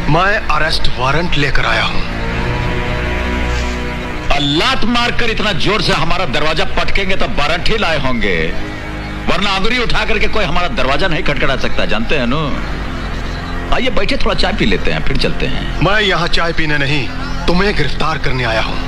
मैं arrest warrant लेकर आया हूं। लात मारकर इतना जोर से हमारा दरवाजा पटकेंगे तो वारंट ही लाए होंगे, वरना अंगुली उठा करके कोई हमारा दरवाजा नहीं खटखटा सकता, जानते हैं नो। आइए बैठे, थोड़ा चाय पी लेते हैं, फिर चलते हैं। मैं यहाँ चाय पीने नहीं, तुम्हें गिरफ्तार करने आया हूँ।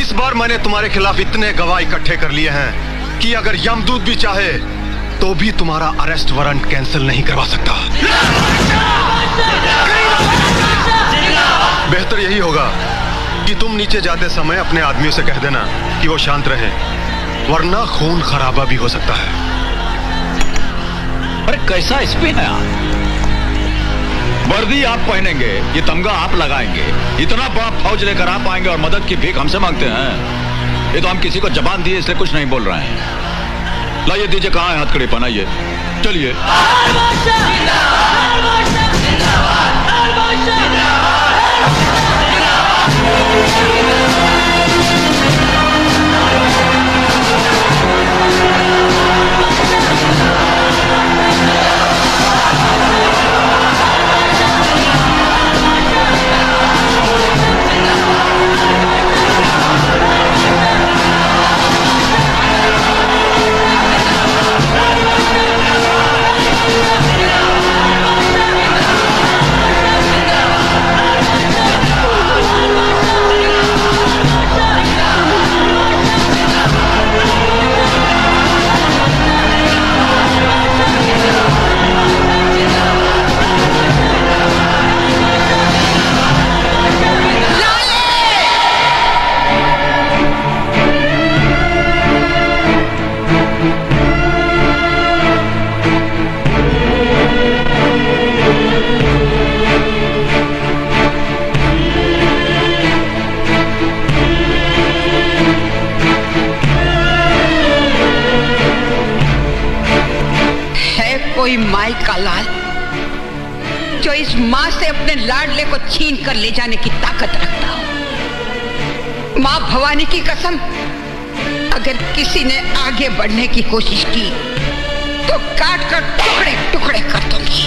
इस बार मैंने तुम्हारे खिलाफ इतने गवाह इकट्ठे कर लिए हैं कि अगर यमदूत भी चाहे तो भी तुम्हारा अरेस्ट वारंट कैंसिल नहीं करवा सकता। बेहतर यही होगा कि तुम नीचे जाते समय अपने आदमियों से कह देना कि वो शांत रहे, वरना खून खराबा भी हो सकता है। अरे कैसा एसपी है आप? वर्दी आप पहनेंगे, ये तमगा आप लगाएंगे, इतना बड़ा फौज लेकर आप आएंगे और मदद की भीख हमसे मांगते हैं। ये तो हम किसी को जबान दिए इसलिए कुछ नहीं बोल रहे हैं। लाइए दीजिए, कहाँ है हथकड़ी, पहनाइए, चलिए। कोई माई का लाल जो इस मां से अपने लाडले को छीन कर ले जाने की ताकत रखता हो। मां भवानी की कसम, अगर किसी ने आगे बढ़ने की कोशिश की तो काट कर टुकड़े टुकड़े कर दूंगी।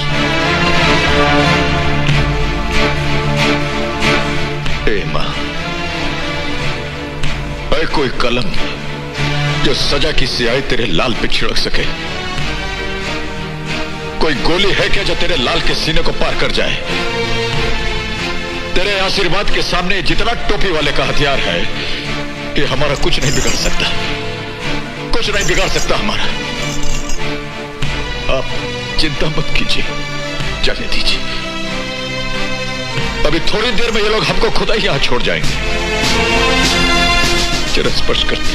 ए मां, ऐ कोई कलम जो सजा की स्याही तेरे लाल पे छिड़क सके? कोई गोली है क्या जो तेरे लाल के सीने को पार कर जाए? तेरे आशीर्वाद के सामने जितना टोपी वाले का हथियार है, ये हमारा कुछ नहीं बिगाड़ सकता, कुछ नहीं बिगाड़ सकता हमारा। आप चिंता मत कीजिए, जाने दीजिए। अभी थोड़ी देर में ये लोग हमको खुदा ही यहां छोड़ जाएंगे। जरा स्पर्श करते।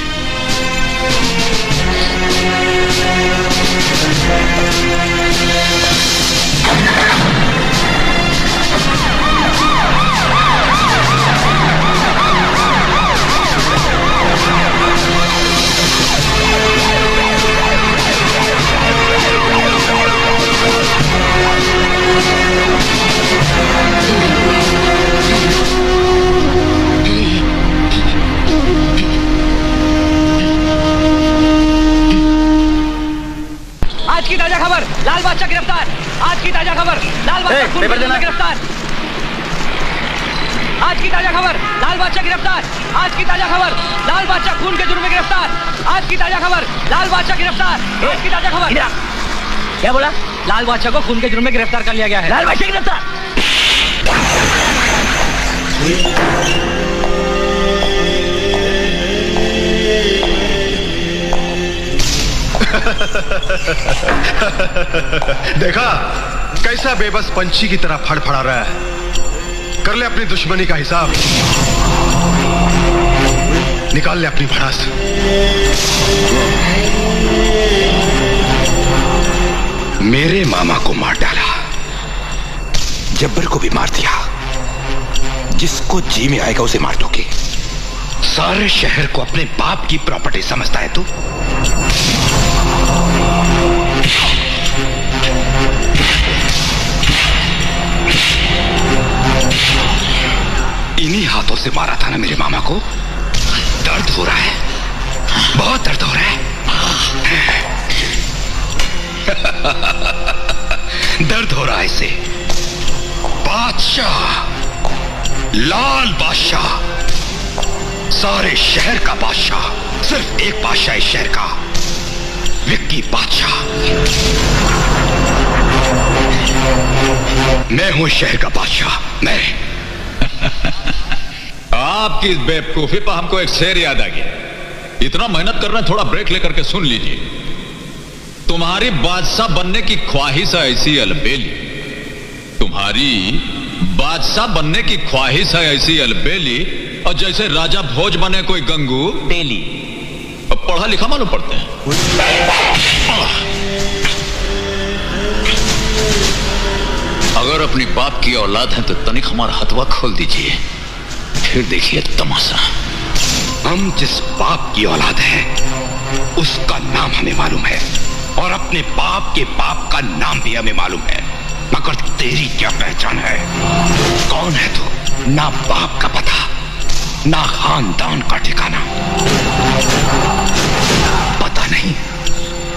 आज की ताजा खबर, लाल बादशाह गिरफ्तार। आज की ताजा खबर, लाल बादशाह खून के जुर्म में गिरफ्तार। आज की ताजा खबर, लाल बादशाह गिरफ्तार। आज की ताजा खबर, लाल बादशाह खून के जुर्म में गिरफ्तार। आज की ताजा खबर, लाल बादशाह गिरफ्तार। आज की ताजा खबर। क्या बोला? लाल बादशाह को खून के जुर्म में गिरफ्तार कर लिया गया है। लाल बादशाह गिरफ्तार। देखा कैसा बेबस पंछी की तरह फड़फड़ा रहा है। कर ले अपनी दुश्मनी का हिसाब, निकाल ले अपनी भड़ास। मेरे मामा को मार डाला, जब्बर को भी मार दिया, जिसको जी में आएगा उसे मार दोगे। सारे शहर को अपने बाप की प्रॉपर्टी समझता है तू? इन्हीं हाथों से मारा था ना मेरे मामा को। दर्द हो रहा है, बहुत दर्द हो रहा है। दर्द हो रहा है इसे, बादशाह, लाल बादशाह, सारे शहर का बादशाह। सिर्फ एक बादशाह इस शहर का, विक्की बादशाह। मैं हूं शहर का बादशाह, मैं। आपकी इस बेवकूफी पर हमको एक शेर याद आ गया। इतना मेहनत कर रहे हैं, थोड़ा ब्रेक लेकर के सुन लीजिए। तुम्हारी बादशाह बनने की ख्वाहिश है ऐसी अलबेली, तुम्हारी बादशाह बनने की ख्वाहिश है ऐसी अलबेली, और जैसे राजा भोज बने कोई गंगू डेली। अब पढ़ा लिखा मालूम पड़ते हैं। अगर अपनी बाप की औलाद है तो तनिक हमारा हथवा खोल दीजिए, फिर देखिए तमाशा। हम जिस बाप की औलाद हैं उसका नाम हमें मालूम है, और अपने बाप के बाप का नाम भी हमें मालूम है। मगर तेरी क्या पहचान है? कौन है तू? ना बाप का पता, ना खानदान का ठिकाना। पता नहीं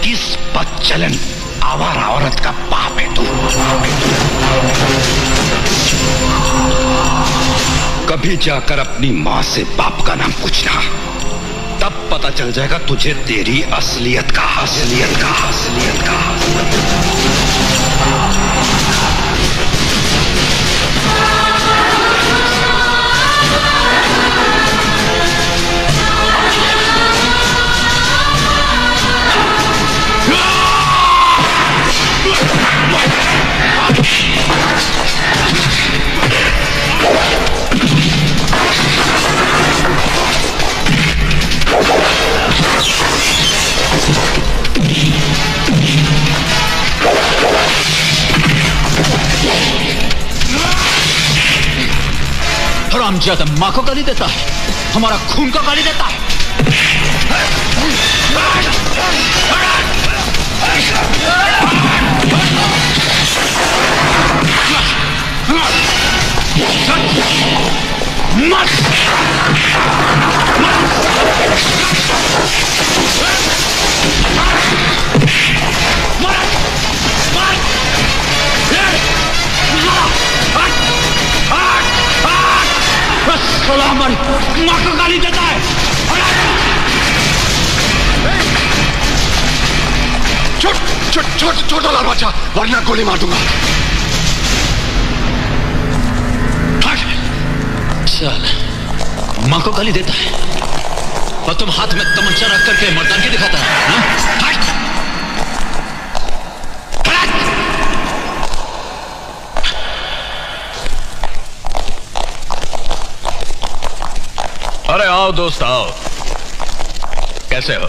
किस बदचलन आवारा औरत का बाप है तू। कभी जाकर अपनी मां से बाप का नाम पूछना, तब पता चल जाएगा तुझे तेरी असलियत का। हरामजादा मां को गाली देता है, हमारा खून को गाली देता है। हमारी मां को गाली देता है। छोटा लाल बादशाह, वरना गोली मार दूंगा। चल, मां को गाली देता है और तुम हाथ में तमंचा रख करके मर्दानगी दिखाता है। अरे आओ दोस्त आओ, कैसे हो?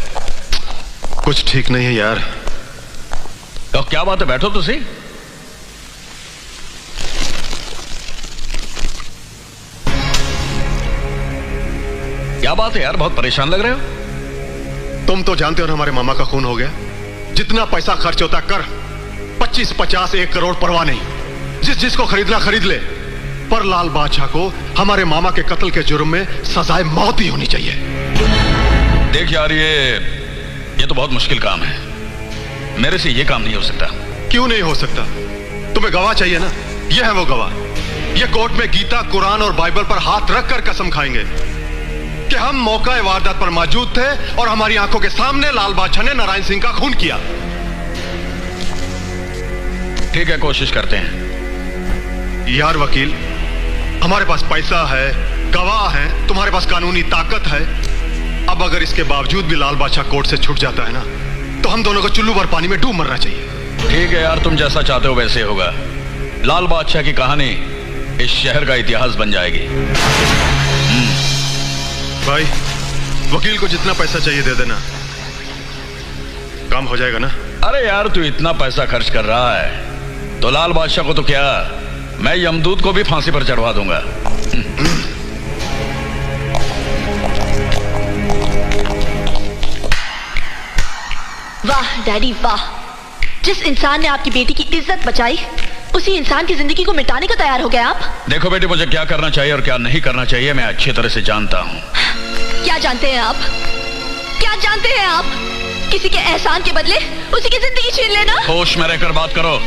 कुछ ठीक नहीं है यार। तो क्या बात है, बैठो तो सही। क्या बात है यार, बहुत परेशान लग रहे हो। तुम तो जानते हो ना, हमारे मामा का खून हो गया। जितना पैसा खर्च होता कर, 25, 50, 1 करोड़ परवाह नहीं। जिसको खरीदना खरीद ले, पर लाल बादशाह को हमारे मामा के कत्ल के जुर्म में सजाए मौत ही होनी चाहिए। देख यार, ये तो बहुत मुश्किल काम है, मेरे से ये काम नहीं हो सकता। क्यों नहीं हो सकता? तुम्हें गवाह चाहिए ना, ये है वो गवाह। ये कोर्ट में गीता, कुरान और बाइबल पर हाथ रखकर कसम खाएंगे कि हम मौका वारदात पर मौजूद थे और हमारी आंखों के सामने लाल बादशाह ने नारायण सिंह का खून किया। ठीक है, कोशिश करते हैं। यार वकील, हमारे पास पैसा है, गवाह है, तुम्हारे पास कानूनी ताकत है। अब अगर इसके बावजूद भी लाल बादशाह कोर्ट से छूट जाता है ना, तो हम दोनों को चुल्लू भर पानी में डूब मरना चाहिए। ठीक है यार, तुम जैसा चाहते हो वैसे होगा। लाल बादशाह की कहानी इस शहर का इतिहास बन जाएगी। भाई, वकील को जितना पैसा चाहिए दे देना, काम हो जाएगा ना। अरे यार, तू इतना पैसा खर्च कर रहा है तो लाल बादशाह को तो क्या, मैं यमदूत को भी फांसी पर चढ़वा दूंगा। वाह डैडी वाह, जिस इंसान ने आपकी बेटी की इज्जत बचाई, उसी इंसान की जिंदगी को मिटाने को तैयार हो गए आप। देखो बेटी, मुझे क्या करना चाहिए और क्या नहीं करना चाहिए मैं अच्छी तरह से जानता हूँ। क्या जानते हैं आप? क्या जानते हैं आप? किसी के एहसान के बदले उसी की जिंदगी छीन लेना। होश में रहकर बात करो।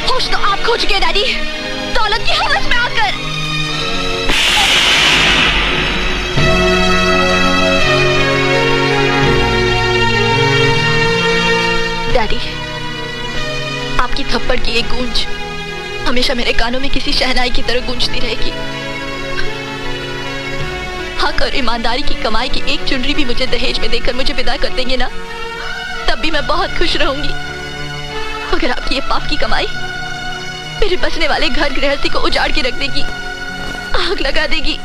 होश तो आप खो चुके हैं डैडी, तो दौलत की हवस में आकर। डैडी, आपकी थप्पड़ की एक गूंज हमेशा मेरे कानों में किसी शहनाई की तरह गूंजती रहेगी। हक और ईमानदारी की कमाई की एक चुनरी भी मुझे दहेज में देकर मुझे विदा कर देंगे ना, तब भी मैं बहुत खुश रहूंगी। अगर आपकी ये पाप की कमाई मेरे बसने वाले घर गृहस्थी को उजाड़ के रख देगी, आग लगा देगी।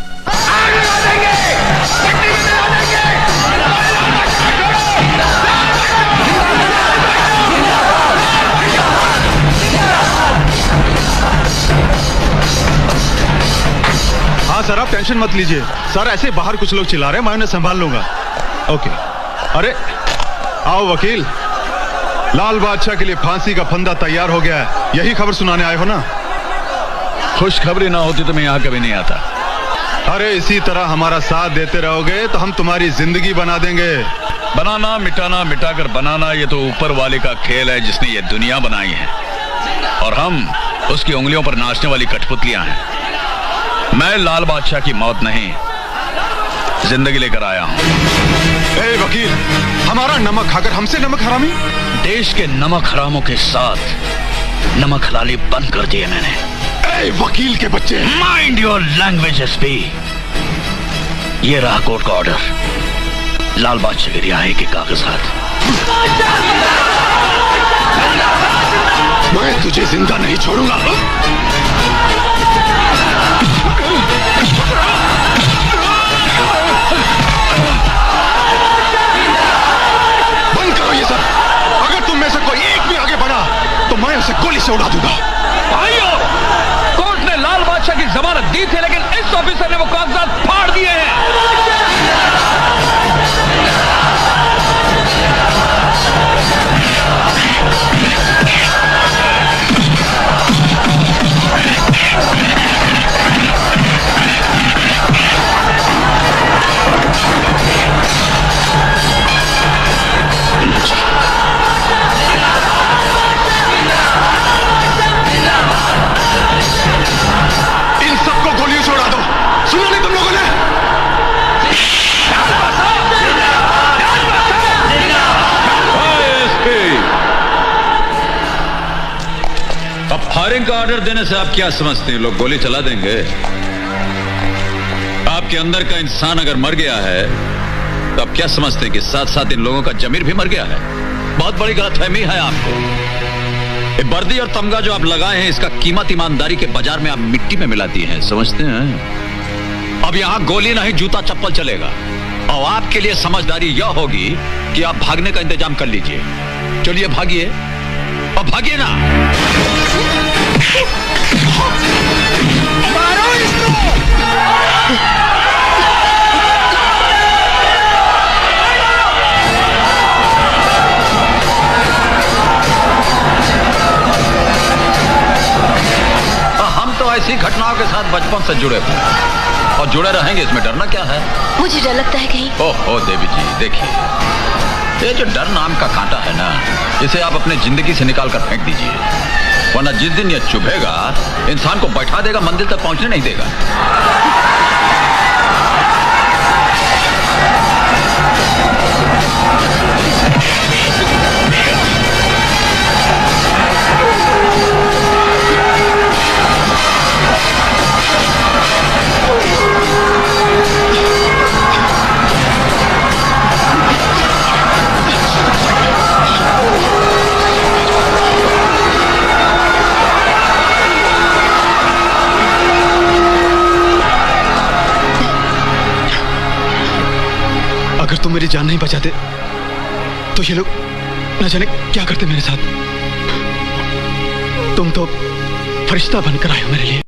हाँ सर, आप टेंशन मत लीजिए सर, ऐसे बाहर कुछ लोग चिल्ला रहे हैं, मैं उन्हें संभाल लूंगा। ओके। अरे आओ वकील, लाल बादशाह के लिए फांसी का फंदा तैयार हो गया है, यही खबर सुनाने आए हो ना? खुशखबरी ना होती तो मैं यहाँ कभी नहीं आता। अरे इसी तरह हमारा साथ देते रहोगे तो हम तुम्हारी जिंदगी बना देंगे। बनाना मिटाना, मिटाकर बनाना, ये तो ऊपर वाले का खेल है जिसने ये दुनिया बनाई है, और हम उसकी उंगलियों पर नाचने वाली कठपुतलियां हैं। मैं लाल बादशाह की मौत नहीं, जिंदगी लेकर आया हूं। ए वकील, हमारा नमक खाकर हमसे नमक हरामी? देश के नमक हरामों के साथ नमक हलाली बंद कर दिए मैंने। ए वकील के बच्चे, माइंड योर लैंग्वेज एसपी। ये रहा कोर्ट का ऑर्डर, लाल बादशाह की रिहाई के कागजात। मैं तुझे जिंदा नहीं छोड़ूंगा। बंद करो ये सब। अगर तुम में से कोई एक भी आगे बढ़ा तो मैं उसे गोली से उड़ा दूंगा। भाइयों, कोर्ट ने लाल बादशाह की जमानत दी थी, लेकिन इस ऑफिसर ने वो कागजात फाड़ दिए हैं। इन सबको गोलियों से उड़ा दो। सुना नहीं तुम लोगों ने? अब फायरिंग का ऑर्डर देने से आप क्या समझते हैं लोग गोली चला देंगे? आपके अंदर का इंसान अगर मर गया है तो आप क्या समझते हैं कि साथ साथ इन लोगों का जमीर भी मर गया है? बहुत बड़ी गलतफहमी है आपको। ये वर्दी और तमगा जो आप लगाए हैं, इसका कीमत ईमानदारी के बाजार में आप मिट्टी में मिला दिए हैं, समझते हैं? अब यहां गोली नहीं, जूता चप्पल चलेगा। और आपके लिए समझदारी यह होगी कि आप भागने का इंतजाम कर लीजिए। चलिए भागिए, और भागिए ना। मारो इसको। हम तो ऐसी घटनाओं के साथ बचपन से जुड़े हुए हैं और जुड़े रहेंगे, इसमें डरना क्या है? मुझे डर लगता है कहीं। ओहो देवी जी, देखिए, ये जो डर नाम का कांटा है ना, इसे आप अपने जिंदगी से निकाल कर फेंक दीजिए, वरना जिस दिन ये चुभेगा इंसान को बैठा देगा, मंदिर तक पहुंचने नहीं देगा। अगर तुम मेरी जान नहीं बचाते तो ये लोग न जाने क्या करते मेरे साथ। तुम तो फरिश्ता बनकर आए हो मेरे लिए।